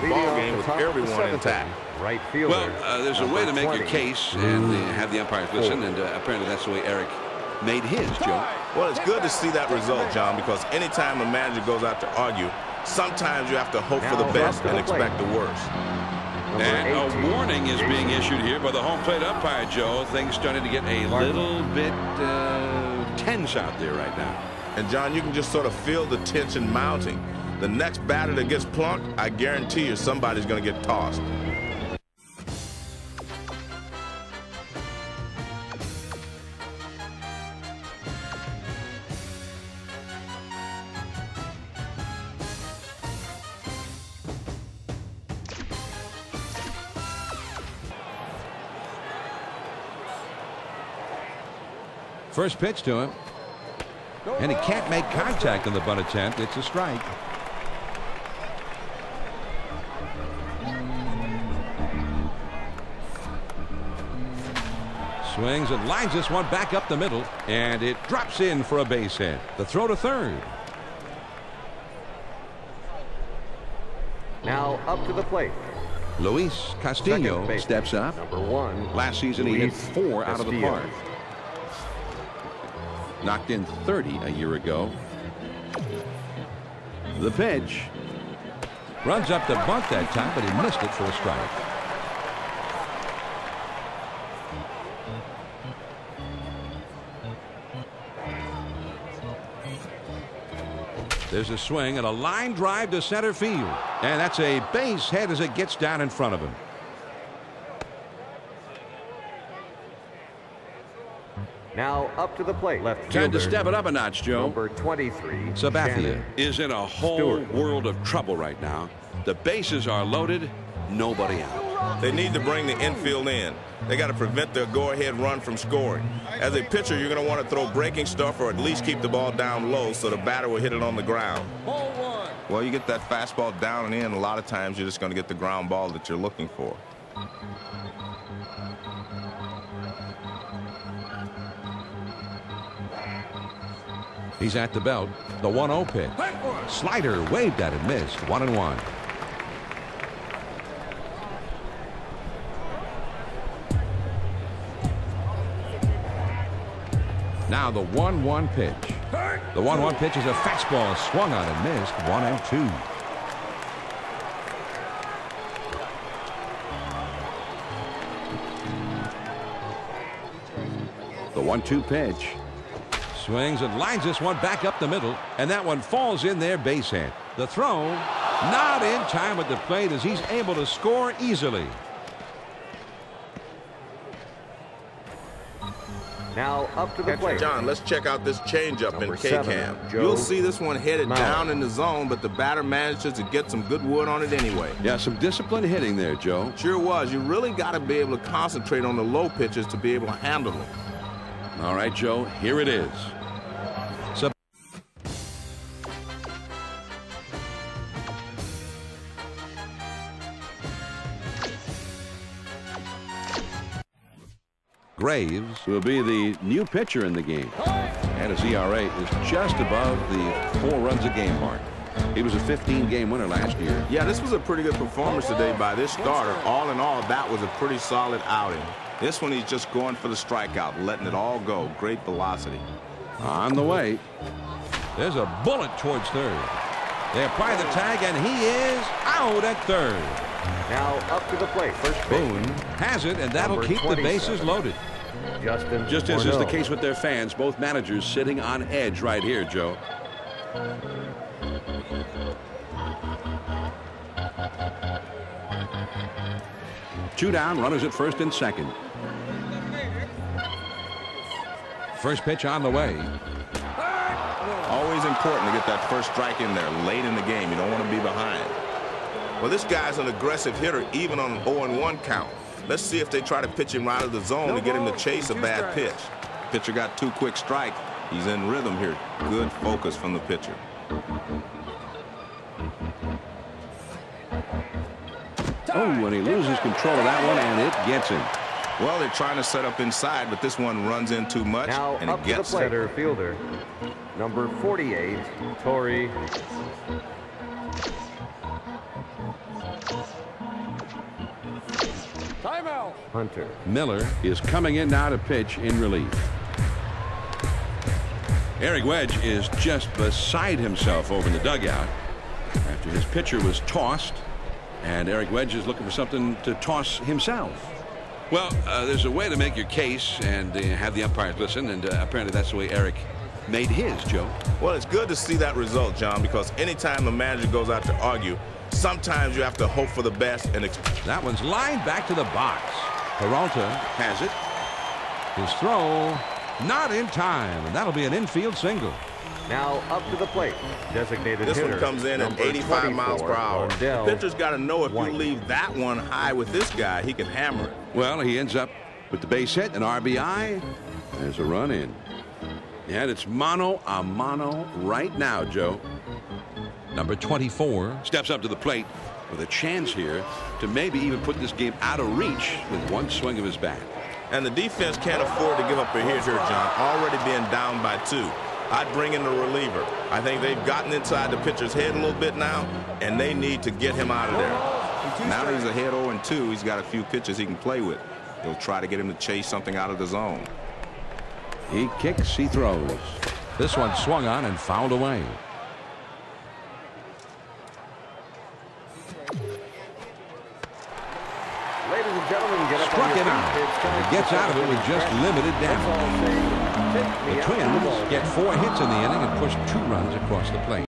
ball game with everyone intact. Right fielder. Well, there's a way to make your case and have the umpires listen, and apparently that's the way Eric made his, Joe. Well, it's good to see that result, John, because anytime a manager goes out to argue, sometimes you have to hope for the best and expect the worst. And a warning is being issued here by the home plate umpire, Joe. Things starting to get a little bit tense out there right now. And, John, you can just sort of feel the tension mounting. The next batter that gets plunked, I guarantee you somebody's going to get tossed. First pitch to him. And he can't make contact on the bunt attempt. It's a strike. Swings and lines this one back up the middle. And it drops in for a base hit. The throw to third. Now up to the plate. Luis Castillo steps up. Number 1. Last season he hit 4 out of the park. Knocked in 30 a year ago. The pitch. Runs up the bunt that time, but he missed it for a strike. There's a swing and a line drive to center field. And that's a base hit as it gets down in front of him. Now up to the plate. Left fielder. Time to step it up a notch, Joe. Number 23. Sabathia is in a whole world of trouble right now. The bases are loaded. Nobody out. They need to bring the infield in. They got to prevent the go-ahead run from scoring. As a pitcher, you're going to want to throw breaking stuff or at least keep the ball down low so the batter will hit it on the ground. Well, you get that fastball down and in, a lot of times you're just going to get the ground ball that you're looking for. He's at the belt. The 1-0 pitch. Slider waved at it, missed. 1-1. Now the 1-1 pitch. The 1-1 pitch is a fastball swung on and missed. 1-2. The 1-2 pitch. Swings and lines this one back up the middle, and that one falls in there, base hit. The throw not in time at the plate as he's able to score easily. Now up to the plate. John, let's check out this changeup in K-Cam. You'll see this one headed down in the zone, but the batter manages to get some good wood on it anyway. Yeah, some disciplined hitting there, Joe. Sure was. You really got to be able to concentrate on the low pitches to be able to handle them. All right, Joe, here it is. Graves will be the new pitcher in the game. And his ERA is just above the 4 runs a game mark. He was a 15-game winner last year. Yeah, this was a pretty good performance today by this starter. All in all, that was a pretty solid outing. This one, he's just going for the strikeout, letting it all go. Great velocity. On the way. There's a bullet towards third. They apply the tag, and he is out at third. Now up to the plate. First pitch. Boone has it, and that'll keep the bases loaded. Just as is the case with their fans, both managers sitting on edge right here, Joe. Two down, runners at first and second. First pitch on the way. Always important to get that first strike in there late in the game. You don't want to be behind. Well, this guy's an aggressive hitter even on an 0-1 count. Let's see if they try to pitch him right out of the zone to get him to chase a bad pitch. Pitcher got 2 quick strikes. He's in rhythm here. Good focus from the pitcher. Oh, and he loses control of that one, and it gets him. Well, they're trying to set up inside, but this one runs in too much, now and up it gets to the center fielder, number 48, Torrey. Hunter. Miller is coming in now to pitch in relief. Eric Wedge is just beside himself over in the dugout after his pitcher was tossed, and Eric Wedge is looking for something to toss himself. Well, there's a way to make your case and have the umpires listen, and apparently that's the way Eric made his, Joe. Well, it's good to see that result, John, because anytime a manager goes out to argue, sometimes you have to hope for the best. And that one's lined back to the box. Peralta has it. His throw not in time, and that'll be an infield single. Now up to the plate. Designated this hitter. One comes in at 85 miles per hour. The pitcher's got to know if you leave that one high with this guy, he can hammer it. Well, he ends up with the base hit, an RBI. There's a run in. And it's mano a mano right now, Joe. Number 24 steps up to the plate with a chance here to maybe even put this game out of reach with one swing of his bat. And the defense can't afford to give up a hit here, John. Already being down by 2. I'd bring in the reliever. I think they've gotten inside the pitcher's head a little bit now, and they need to get him out of there. Now he's ahead 0-2. He's got a few pitches he can play with. He'll try to get him to chase something out of the zone. He kicks, he throws. This one swung on and fouled away. Ladies and gentlemen, get up Struck on your him out. He gets out of it with just limited damage. The Twins get 4 hits in the inning and push 2 runs across the plate.